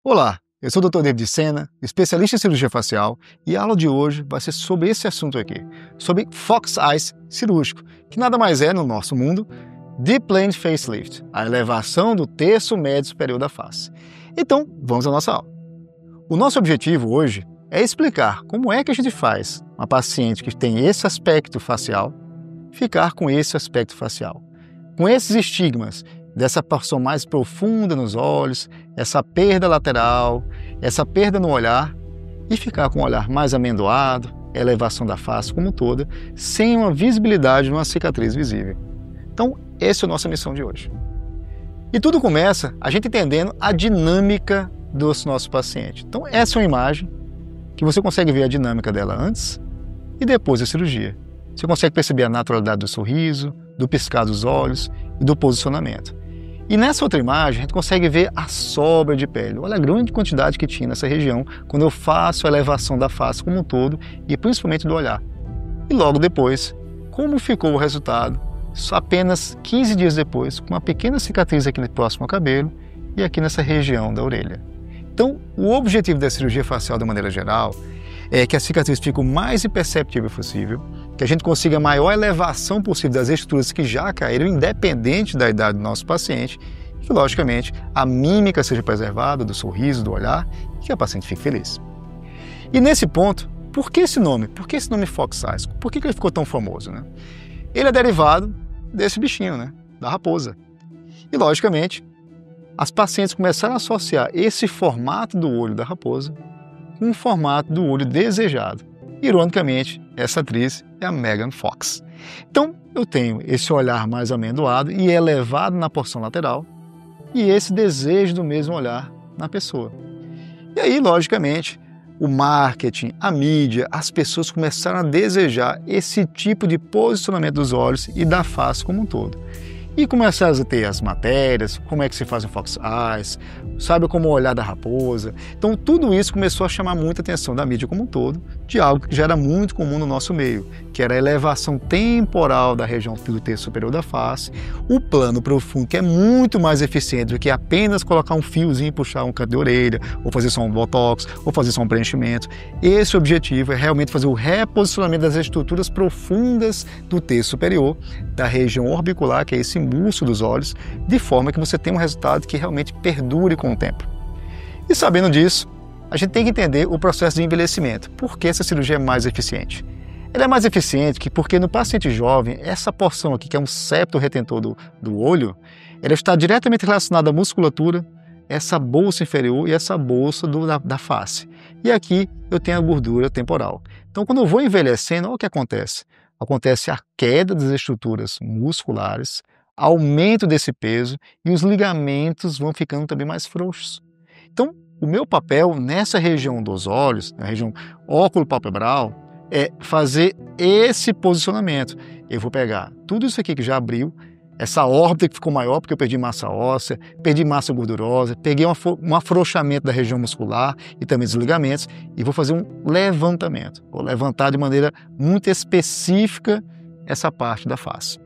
Olá, eu sou o Dr. David Sena, especialista em cirurgia facial, e a aula de hoje vai ser sobre esse assunto aqui, sobre Fox Eyes cirúrgico, que nada mais é, no nosso mundo, Deep Plane Facelift, a elevação do terço médio superior da face. Então, vamos à nossa aula. O nosso objetivo hoje é explicar como é que a gente faz uma paciente que tem esse aspecto facial ficar com esse aspecto facial, com esses estigmas dessa porção mais profunda nos olhos, essa perda lateral, essa perda no olhar e ficar com o olhar mais amendoado, elevação da face como toda, sem uma visibilidade de uma cicatriz visível. Então, essa é a nossa missão de hoje. E tudo começa a gente entendendo a dinâmica do nosso paciente. Então, essa é uma imagem que você consegue ver a dinâmica dela antes e depois da cirurgia. Você consegue perceber a naturalidade do sorriso, do piscar dos olhos e do posicionamento. E nessa outra imagem, a gente consegue ver a sobra de pele. Olha a grande quantidade que tinha nessa região quando eu faço a elevação da face como um todo e principalmente do olhar. E logo depois, como ficou o resultado, só apenas 15 dias depois, com uma pequena cicatriz aqui próximo ao cabelo e aqui nessa região da orelha. Então, o objetivo da cirurgia facial, de maneira geral, é que a cicatriz fique o mais imperceptível possível, que a gente consiga a maior elevação possível das estruturas que já caíram, independente da idade do nosso paciente, e que, logicamente, a mímica seja preservada, do sorriso, do olhar, e que a paciente fique feliz. E nesse ponto, por que esse nome? Por que esse nome Fox Eyes? Por que ele ficou tão famoso, né? Ele é derivado desse bichinho, né? Da raposa. E, logicamente, as pacientes começaram a associar esse formato do olho da raposa com o formato do olho desejado. Ironicamente, essa atriz é a Megan Fox. Então, eu tenho esse olhar mais amendoado e elevado na porção lateral e esse desejo do mesmo olhar na pessoa. E aí, logicamente, o marketing, a mídia, as pessoas começaram a desejar esse tipo de posicionamento dos olhos e da face como um todo. E começaram a ter as matérias, como é que se faz um Fox Eyes, sabe como o olhar da raposa. Então tudo isso começou a chamar muita atenção da mídia como um todo, de algo que já era muito comum no nosso meio, que era a elevação temporal da região do terço superior da face, o plano profundo, que é muito mais eficiente do que apenas colocar um fiozinho e puxar um canto de orelha, ou fazer só um botox, ou fazer só um preenchimento. Esse objetivo é realmente fazer o reposicionamento das estruturas profundas do terço superior, da região orbicular, que é esse músculo dos olhos, de forma que você tenha um resultado que realmente perdure com o tempo. E sabendo disso, a gente tem que entender o processo de envelhecimento. Por que essa cirurgia é mais eficiente? Ela é mais eficiente porque no paciente jovem, essa porção aqui, que é um septo retentor do olho, ela está diretamente relacionada à musculatura, essa bolsa inferior e essa bolsa da face. E aqui eu tenho a gordura temporal. Então, quando eu vou envelhecendo, olha o que acontece. Acontece a queda das estruturas musculares, aumento desse peso e os ligamentos vão ficando também mais frouxos. Então, o meu papel nessa região dos olhos, na região óculo-palpebral, é fazer esse posicionamento. Eu vou pegar tudo isso aqui que já abriu, essa órbita que ficou maior porque eu perdi massa óssea, perdi massa gordurosa, peguei um afrouxamento da região muscular e também dos ligamentos e vou fazer um levantamento. Vou levantar de maneira muito específica essa parte da face.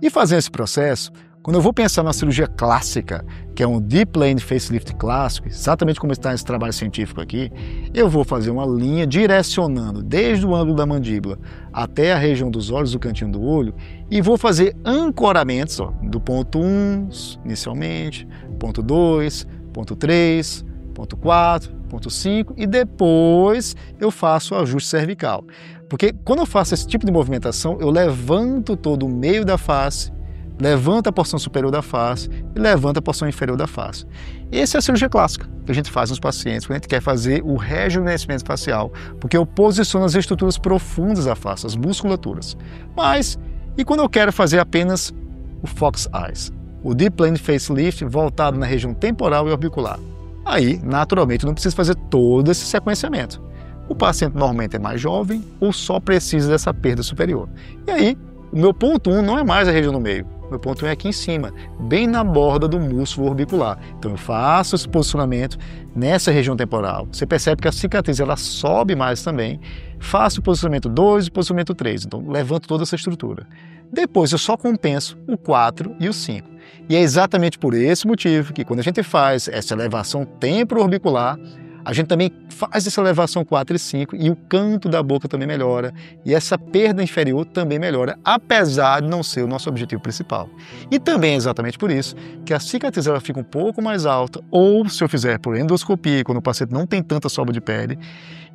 E fazendo esse processo, quando eu vou pensar na cirurgia clássica, que é um Deep Plane Facelift clássico, exatamente como está esse trabalho científico aqui, eu vou fazer uma linha direcionando desde o ângulo da mandíbula até a região dos olhos, do cantinho do olho, e vou fazer ancoramentos do ponto 1 inicialmente, ponto 2, ponto 3, ponto 4, ponto 5 e depois eu faço o ajuste cervical. Porque quando eu faço esse tipo de movimentação, eu levanto todo o meio da face, levanto a porção superior da face e levanto a porção inferior da face. Essa é a cirurgia clássica que a gente faz nos pacientes, quando a gente quer fazer o rejuvenescimento facial, porque eu posiciono as estruturas profundas da face, as musculaturas. Mas, e quando eu quero fazer apenas o Fox Eyes, o Deep Plane Facelift voltado na região temporal e orbicular? Aí, naturalmente, eu não preciso fazer todo esse sequenciamento. O paciente normalmente é mais jovem ou só precisa dessa perda superior. E aí, o meu ponto 1 não é mais a região no meio. O meu ponto 1 é aqui em cima, bem na borda do músculo orbicular. Então eu faço esse posicionamento nessa região temporal. Você percebe que a cicatriz ela sobe mais também. Faço o posicionamento 2 e o posicionamento 3. Então levanto toda essa estrutura. Depois eu só compenso o 4 e o 5. E é exatamente por esse motivo que quando a gente faz essa elevação temporoorbicular, a gente também faz essa elevação 4 e 5 e o canto da boca também melhora e essa perda inferior também melhora, apesar de não ser o nosso objetivo principal. E também é exatamente por isso que a cicatriz ela fica um pouco mais alta, ou se eu fizer por endoscopia, quando o paciente não tem tanta sobra de pele,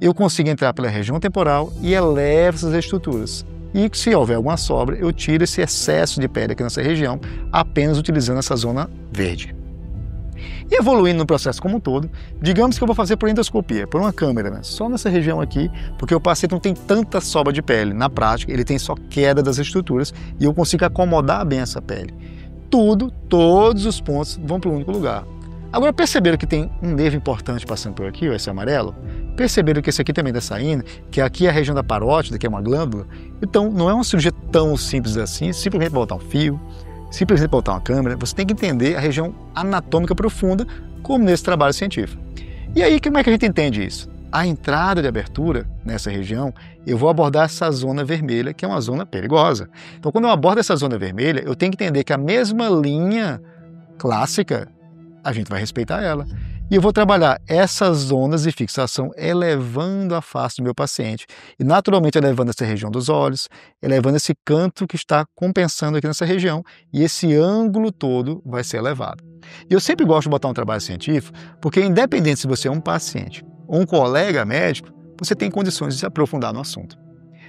eu consigo entrar pela região temporal e elevo essas estruturas. E se houver alguma sobra, eu tiro esse excesso de pele aqui nessa região, apenas utilizando essa zona verde. E evoluindo no processo como um todo, digamos que eu vou fazer por endoscopia, por uma câmera, né? Só nessa região aqui, porque o paciente não tem tanta sobra de pele. Na prática, ele tem só queda das estruturas e eu consigo acomodar bem essa pele. Todos os pontos vão para um único lugar. Agora, perceberam que tem um nervo importante passando por aqui, ó, esse amarelo? Perceberam que esse aqui também está saindo, que aqui é a região da parótida, que é uma glândula? Então, não é uma cirurgia tão simples assim, simplesmente botar um fio, simplesmente botar uma câmera, você tem que entender a região anatômica profunda, como nesse trabalho científico. E aí, como é que a gente entende isso? A entrada de abertura nessa região, eu vou abordar essa zona vermelha, que é uma zona perigosa. Então, quando eu abordo essa zona vermelha, eu tenho que entender que a mesma linha clássica, a gente vai respeitar ela. E eu vou trabalhar essas zonas de fixação elevando a face do meu paciente. E naturalmente elevando essa região dos olhos, elevando esse canto que está compensando aqui nessa região. E esse ângulo todo vai ser elevado. E eu sempre gosto de botar um trabalho científico, porque independente se você é um paciente ou um colega médico, você tem condições de se aprofundar no assunto.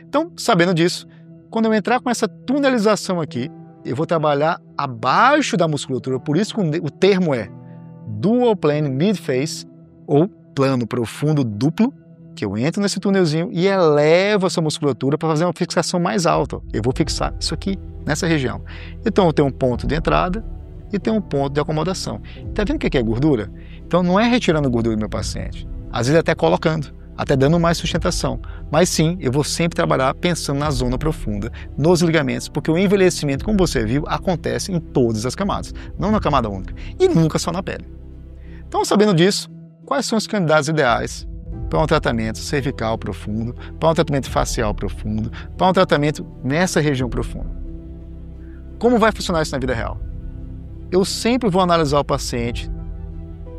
Então, sabendo disso, quando eu entrar com essa tunelização aqui, eu vou trabalhar abaixo da musculatura, por isso que o termo é Dual Plane Mid-Face, ou plano profundo duplo, que eu entro nesse túnelzinho e elevo essa musculatura para fazer uma fixação mais alta. Eu vou fixar isso aqui, nessa região. Então eu tenho um ponto de entrada e tenho um ponto de acomodação. Está vendo o que é gordura? Então não é retirando gordura do meu paciente, às vezes até colocando, até dando mais sustentação. Mas sim, eu vou sempre trabalhar pensando na zona profunda, nos ligamentos, porque o envelhecimento, como você viu, acontece em todas as camadas, não na camada única, e nunca só na pele. Então, sabendo disso, quais são os candidatos ideais para um tratamento cervical profundo, para um tratamento facial profundo, para um tratamento nessa região profunda? Como vai funcionar isso na vida real? Eu sempre vou analisar o paciente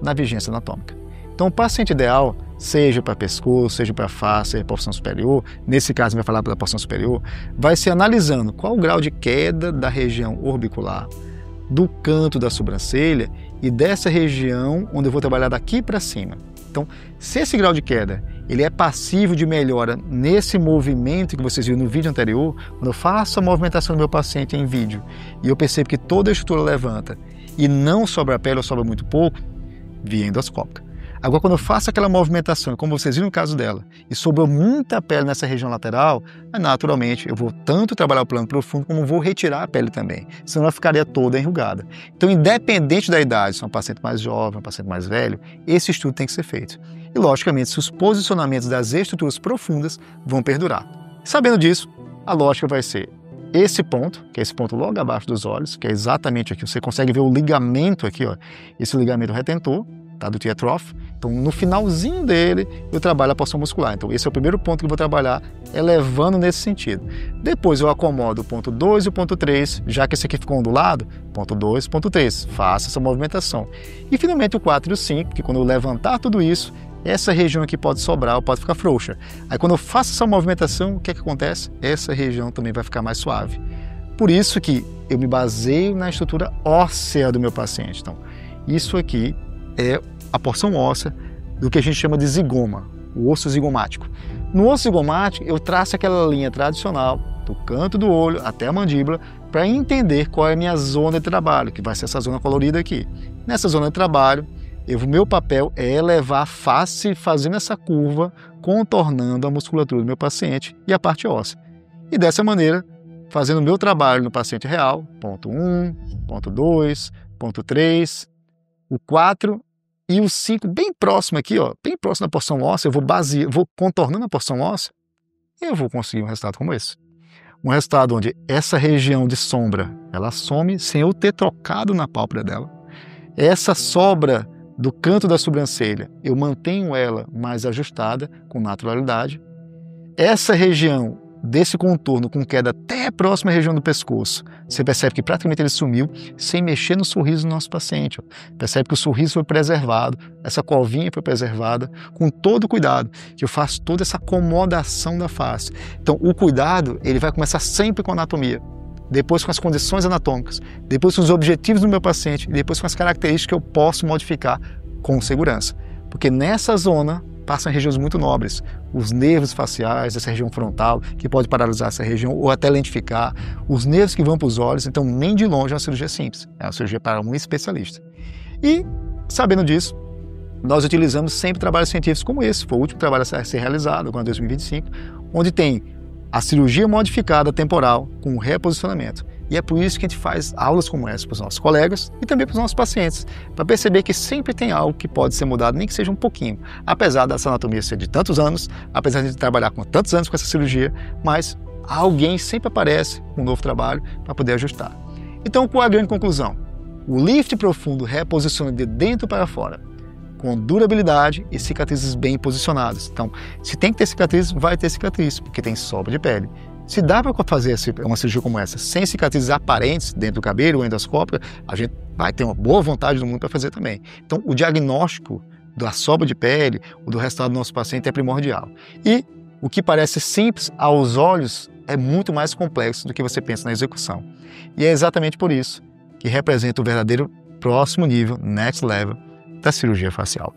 na vigência anatômica. Então, o paciente ideal, seja para pescoço, seja para face, seja para porção superior, nesse caso vai falar da porção superior, vai ser analisando qual o grau de queda da região orbicular, do canto da sobrancelha e dessa região onde eu vou trabalhar daqui para cima. Então, se esse grau de queda ele é passivo de melhora nesse movimento que vocês viram no vídeo anterior, quando eu faço a movimentação do meu paciente em vídeo e eu percebo que toda a estrutura levanta e não sobra pele ou sobra muito pouco, via endoscópica. Agora, quando eu faço aquela movimentação, como vocês viram no caso dela, e sobrou muita pele nessa região lateral, naturalmente eu vou tanto trabalhar o plano profundo como vou retirar a pele também, senão ela ficaria toda enrugada. Então, independente da idade, se é um paciente mais jovem, um paciente mais velho, esse estudo tem que ser feito. E, logicamente, se os posicionamentos das estruturas profundas vão perdurar. Sabendo disso, a lógica vai ser esse ponto, que é esse ponto logo abaixo dos olhos, que é exatamente aqui, você consegue ver o ligamento aqui, ó, esse ligamento retentor, tá, do tear trough. Então, no finalzinho dele, eu trabalho a porção muscular. Então, esse é o primeiro ponto que eu vou trabalhar, elevando nesse sentido. Depois, eu acomodo o ponto 2 e o ponto 3, já que esse aqui ficou ondulado, ponto 2, ponto 3, faço essa movimentação. E, finalmente, o 4 e o 5, que quando eu levantar tudo isso, essa região aqui pode sobrar ou pode ficar frouxa. Aí, quando eu faço essa movimentação, o que é que acontece? Essa região também vai ficar mais suave. Por isso que eu me baseio na estrutura óssea do meu paciente. Então, isso aqui é a porção óssea do que a gente chama de zigoma, o osso zigomático. No osso zigomático, eu traço aquela linha tradicional do canto do olho até a mandíbula para entender qual é a minha zona de trabalho, que vai ser essa zona colorida aqui. Nessa zona de trabalho, meu papel é elevar a face fazendo essa curva, contornando a musculatura do meu paciente e a parte óssea. E dessa maneira, fazendo o meu trabalho no paciente real, ponto 1, ponto 2, ponto 3, o 4 e o 5 bem próximo aqui, ó, bem próximo da porção óssea, eu vou contornando a porção óssea e eu vou conseguir um resultado como esse. Um resultado onde essa região de sombra, ela some sem eu ter trocado na pálpebra dela. Essa sobra do canto da sobrancelha, eu mantenho ela mais ajustada, com naturalidade. Essa região desse contorno com queda até a próxima região do pescoço, você percebe que praticamente ele sumiu sem mexer no sorriso do nosso paciente. Percebe que o sorriso foi preservado, essa covinha foi preservada, com todo o cuidado, que eu faço toda essa acomodação da face. Então, o cuidado, ele vai começar sempre com a anatomia, depois com as condições anatômicas, depois com os objetivos do meu paciente e depois com as características que eu posso modificar com segurança. Porque nessa zona passam regiões muito nobres, os nervos faciais, essa região frontal, que pode paralisar essa região ou até lentificar, os nervos que vão para os olhos, então nem de longe é uma cirurgia simples, é uma cirurgia para um especialista. E, sabendo disso, nós utilizamos sempre trabalhos científicos como esse, foi o último trabalho a ser realizado, agora em 2025, onde tem a cirurgia modificada temporal com reposicionamento. E é por isso que a gente faz aulas como essa para os nossos colegas e também para os nossos pacientes, para perceber que sempre tem algo que pode ser mudado, nem que seja um pouquinho. Apesar dessa anatomia ser de tantos anos, apesar de a gente trabalhar com tantos anos com essa cirurgia, mas alguém sempre aparece com um novo trabalho para poder ajustar. Então, qual é a grande conclusão? O lift profundo reposiciona de dentro para fora, com durabilidade e cicatrizes bem posicionadas. Então, se tem que ter cicatriz, vai ter cicatriz, porque tem sobra de pele. Se dá para fazer uma cirurgia como essa sem cicatrizes aparentes dentro do cabelo ou endoscópica, a gente vai ter uma boa vontade do mundo para fazer também. Então, o diagnóstico da sobra de pele ou do resultado do nosso paciente é primordial. E o que parece simples aos olhos é muito mais complexo do que você pensa na execução. E é exatamente por isso que representa o verdadeiro próximo nível, next level, da cirurgia facial.